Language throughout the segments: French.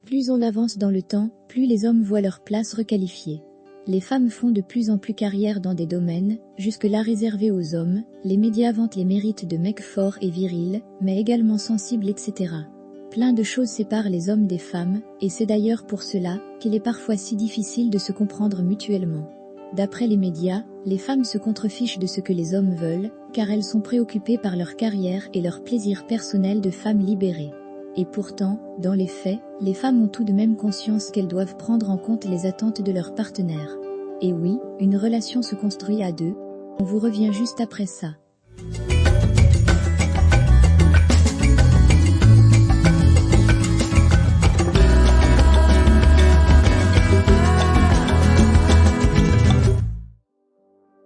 Plus on avance dans le temps, plus les hommes voient leur place requalifiée. Les femmes font de plus en plus carrière dans des domaines, jusque-là réservés aux hommes, les médias vantent les mérites de mecs forts et virils, mais également sensibles etc. Plein de choses séparent les hommes des femmes, et c'est d'ailleurs pour cela qu'il est parfois si difficile de se comprendre mutuellement. D'après les médias, les femmes se contrefichent de ce que les hommes veulent, car elles sont préoccupées par leur carrière et leur plaisir personnel de femmes libérées. Et pourtant, dans les faits, les femmes ont tout de même conscience qu'elles doivent prendre en compte les attentes de leur partenaire. Et oui, une relation se construit à deux. On vous revient juste après ça.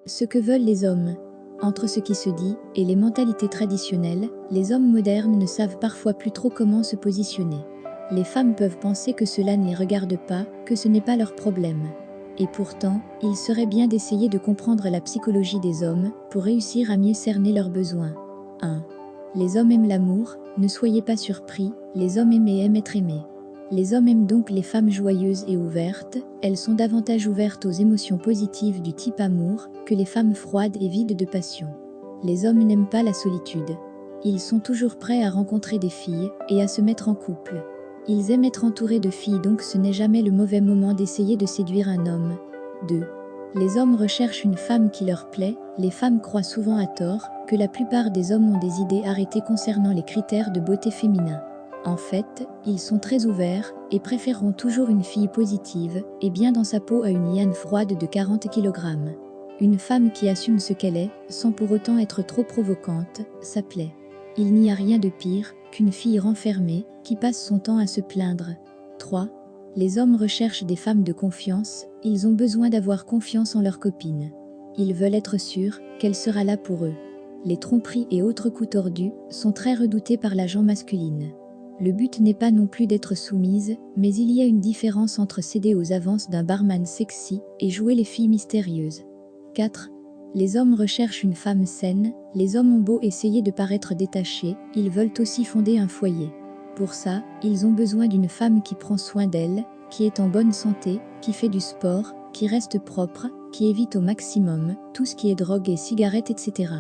Ce que veulent les hommes. Entre ce qui se dit et les mentalités traditionnelles, les hommes modernes ne savent parfois plus trop comment se positionner. Les femmes peuvent penser que cela ne les regarde pas, que ce n'est pas leur problème. Et pourtant, il serait bien d'essayer de comprendre la psychologie des hommes pour réussir à mieux cerner leurs besoins. 1. Les hommes aiment l'amour, ne soyez pas surpris, les hommes aimés aiment être aimés. Les hommes aiment donc les femmes joyeuses et ouvertes, elles sont davantage ouvertes aux émotions positives du type amour que les femmes froides et vides de passion. Les hommes n'aiment pas la solitude. Ils sont toujours prêts à rencontrer des filles et à se mettre en couple. Ils aiment être entourés de filles donc ce n'est jamais le mauvais moment d'essayer de séduire un homme. 2. Les hommes recherchent une femme qui leur plaît, les femmes croient souvent à tort que la plupart des hommes ont des idées arrêtées concernant les critères de beauté féminin. En fait, ils sont très ouverts et préféreront toujours une fille positive et bien dans sa peau à une hyène froide de 40 kg. Une femme qui assume ce qu'elle est, sans pour autant être trop provocante, ça plaît. Il n'y a rien de pire qu'une fille renfermée qui passe son temps à se plaindre. 3. Les hommes recherchent des femmes de confiance, ils ont besoin d'avoir confiance en leur copine. Ils veulent être sûrs qu'elle sera là pour eux. Les tromperies et autres coups tordus sont très redoutés par la gent masculine. Le but n'est pas non plus d'être soumise, mais il y a une différence entre céder aux avances d'un barman sexy et jouer les filles mystérieuses. 4. Les hommes recherchent une femme saine, les hommes ont beau essayer de paraître détachés, ils veulent aussi fonder un foyer. Pour ça, ils ont besoin d'une femme qui prend soin d'elle, qui est en bonne santé, qui fait du sport, qui reste propre, qui évite au maximum tout ce qui est drogue et cigarettes etc.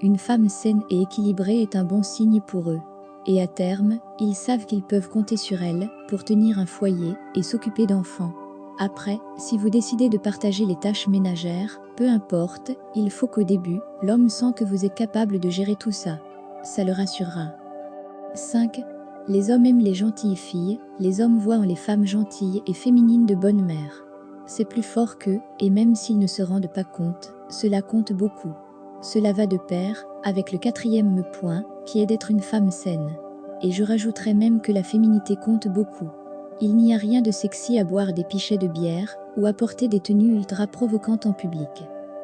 Une femme saine et équilibrée est un bon signe pour eux. Et à terme, ils savent qu'ils peuvent compter sur elle pour tenir un foyer et s'occuper d'enfants. Après, si vous décidez de partager les tâches ménagères, peu importe, il faut qu'au début, l'homme sent que vous êtes capable de gérer tout ça. Ça le rassurera. 5. Les hommes aiment les gentilles filles, les hommes voient en les femmes gentilles et féminines de bonnes mères. C'est plus fort qu'eux, et même s'ils ne se rendent pas compte, cela compte beaucoup. Cela va de pair avec le 4e point, qui est d'être une femme saine. Et je rajouterais même que la féminité compte beaucoup. Il n'y a rien de sexy à boire des pichets de bière ou à porter des tenues ultra provocantes en public.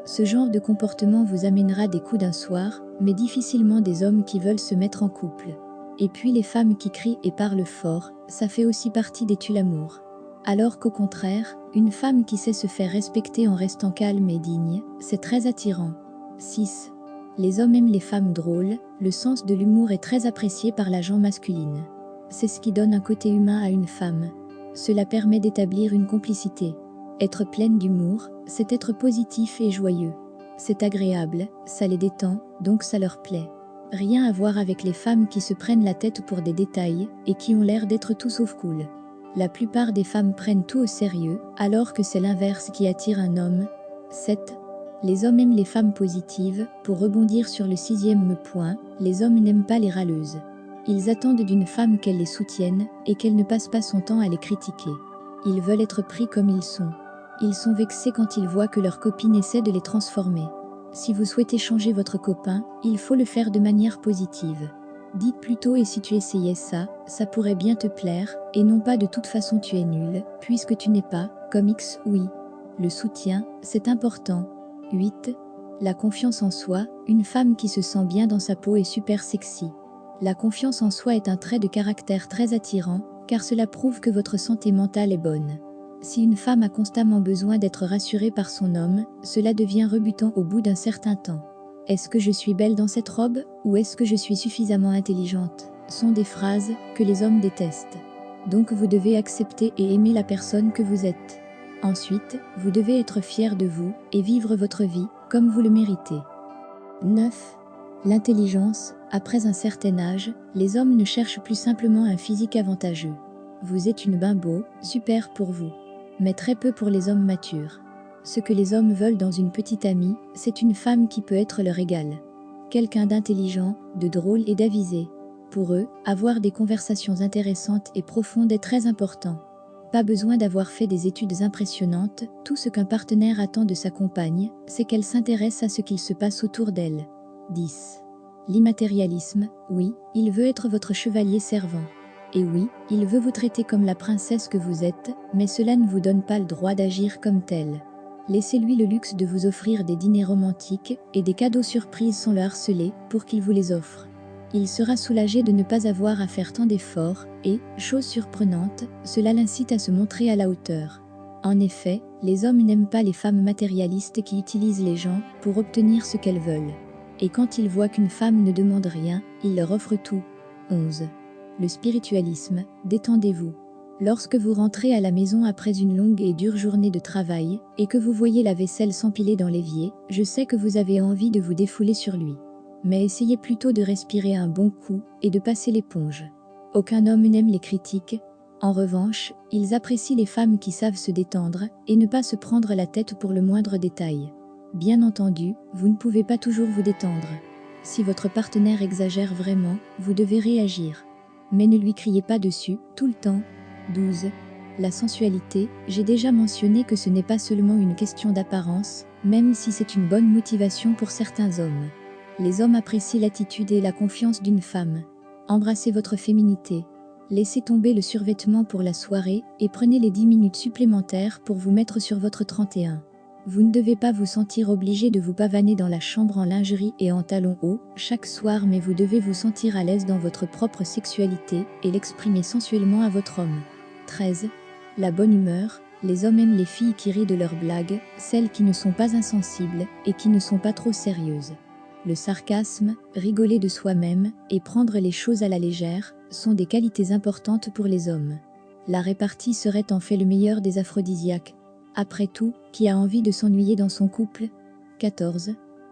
Ce genre de comportement vous amènera des coups d'un soir, mais difficilement des hommes qui veulent se mettre en couple. Et puis les femmes qui crient et parlent fort, ça fait aussi partie des tue-l'amour. Alors qu'au contraire, une femme qui sait se faire respecter en restant calme et digne, c'est très attirant. 6. Les hommes aiment les femmes drôles, le sens de l'humour est très apprécié par la gent masculine. C'est ce qui donne un côté humain à une femme. Cela permet d'établir une complicité. Être pleine d'humour, c'est être positif et joyeux. C'est agréable, ça les détend, donc ça leur plaît. Rien à voir avec les femmes qui se prennent la tête pour des détails et qui ont l'air d'être tout sauf cool. La plupart des femmes prennent tout au sérieux, alors que c'est l'inverse qui attire un homme. 7. Les hommes aiment les femmes positives, pour rebondir sur le 6e point, les hommes n'aiment pas les râleuses. Ils attendent d'une femme qu'elle les soutienne et qu'elle ne passe pas son temps à les critiquer. Ils veulent être pris comme ils sont. Ils sont vexés quand ils voient que leur copine essaie de les transformer. Si vous souhaitez changer votre copain, il faut le faire de manière positive. Dites plutôt et si tu essayais ça, ça pourrait bien te plaire, et non pas de toute façon tu es nul, puisque tu n'es pas, comme X ou Y. Le soutien, c'est important. 8. La confiance en soi, une femme qui se sent bien dans sa peau est super sexy. La confiance en soi est un trait de caractère très attirant, car cela prouve que votre santé mentale est bonne. Si une femme a constamment besoin d'être rassurée par son homme, cela devient rebutant au bout d'un certain temps. Est-ce que je suis belle dans cette robe, ou est-ce que je suis suffisamment intelligente, sont des phrases que les hommes détestent. Donc vous devez accepter et aimer la personne que vous êtes. Ensuite, vous devez être fier de vous et vivre votre vie comme vous le méritez. 9. L'intelligence. Après un certain âge, les hommes ne cherchent plus simplement un physique avantageux. Vous êtes une bimbo, super pour vous. Mais très peu pour les hommes matures. Ce que les hommes veulent dans une petite amie, c'est une femme qui peut être leur égale. Quelqu'un d'intelligent, de drôle et d'avisé. Pour eux, avoir des conversations intéressantes et profondes est très important. Pas besoin d'avoir fait des études impressionnantes, tout ce qu'un partenaire attend de sa compagne, c'est qu'elle s'intéresse à ce qu'il se passe autour d'elle. 10. L'immatérialisme, oui, il veut être votre chevalier servant. Et oui, il veut vous traiter comme la princesse que vous êtes, mais cela ne vous donne pas le droit d'agir comme tel. Laissez-lui le luxe de vous offrir des dîners romantiques et des cadeaux surprises sans le harceler pour qu'il vous les offre. Il sera soulagé de ne pas avoir à faire tant d'efforts et, chose surprenante, cela l'incite à se montrer à la hauteur. En effet, les hommes n'aiment pas les femmes matérialistes qui utilisent les gens pour obtenir ce qu'elles veulent. Et quand ils voient qu'une femme ne demande rien, ils leur offrent tout. 11. Le spiritualisme, détendez-vous. Lorsque vous rentrez à la maison après une longue et dure journée de travail, et que vous voyez la vaisselle s'empiler dans l'évier, je sais que vous avez envie de vous défouler sur lui. Mais essayez plutôt de respirer un bon coup et de passer l'éponge. Aucun homme n'aime les critiques. En revanche, ils apprécient les femmes qui savent se détendre et ne pas se prendre la tête pour le moindre détail. Bien entendu, vous ne pouvez pas toujours vous détendre. Si votre partenaire exagère vraiment, vous devez réagir. Mais ne lui criez pas dessus, tout le temps. 12. La sensualité, j'ai déjà mentionné que ce n'est pas seulement une question d'apparence, même si c'est une bonne motivation pour certains hommes. Les hommes apprécient l'attitude et la confiance d'une femme. Embrassez votre féminité. Laissez tomber le survêtement pour la soirée et prenez les 10 minutes supplémentaires pour vous mettre sur votre 31. Vous ne devez pas vous sentir obligé de vous pavaner dans la chambre en lingerie et en talons hauts chaque soir, mais vous devez vous sentir à l'aise dans votre propre sexualité et l'exprimer sensuellement à votre homme. 13. La bonne humeur. Les hommes aiment les filles qui rient de leurs blagues, celles qui ne sont pas insensibles et qui ne sont pas trop sérieuses. Le sarcasme, rigoler de soi-même et prendre les choses à la légère sont des qualités importantes pour les hommes. La répartie serait en fait le meilleur des aphrodisiaques. Après tout, qui a envie de s'ennuyer dans son couple? 14.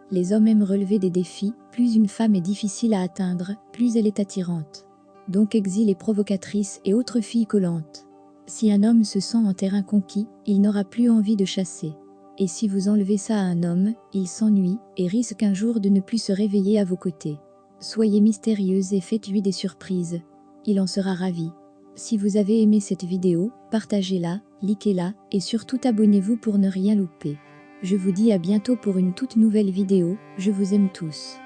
Les hommes aiment relever des défis, plus une femme est difficile à atteindre, plus elle est attirante. Donc exil et provocatrice et autres filles collantes. Si un homme se sent en terrain conquis, il n'aura plus envie de chasser. Et si vous enlevez ça à un homme, il s'ennuie et risque un jour de ne plus se réveiller à vos côtés. Soyez mystérieuse et faites-lui des surprises. Il en sera ravi. Si vous avez aimé cette vidéo, partagez-la, likez-la et surtout abonnez-vous pour ne rien louper. Je vous dis à bientôt pour une toute nouvelle vidéo, je vous aime tous.